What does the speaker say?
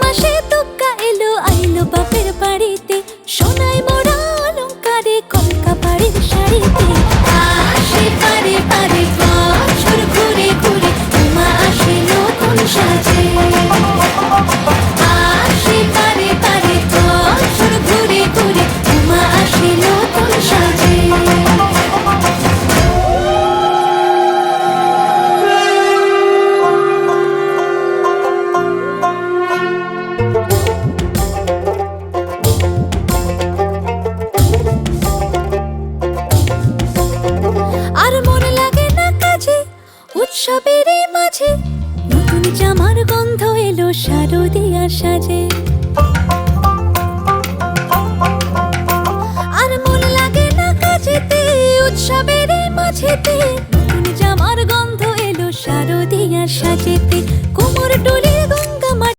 মাসে তুক্কা এলো আইলো বাপের বাড়িতে, সোনায় মোড়া অলংকারে কলকা বাড়ির শাড়িতে। আসে পারে পারে বছর ঘুরে ঘুরে, উমা আসে নতুন সাজে। আসে পারে পারে বছর ঘুরে ঘুরে, উমা আসে নতুন সাজে। আর মন লাগে না কাজে উৎসবের এই মাঝে, নতুন জামার গন্ধ এলো শারদিয়ার সাজে। আর মন লাগে না কাজেতে উৎসবের এই মাঝেতে,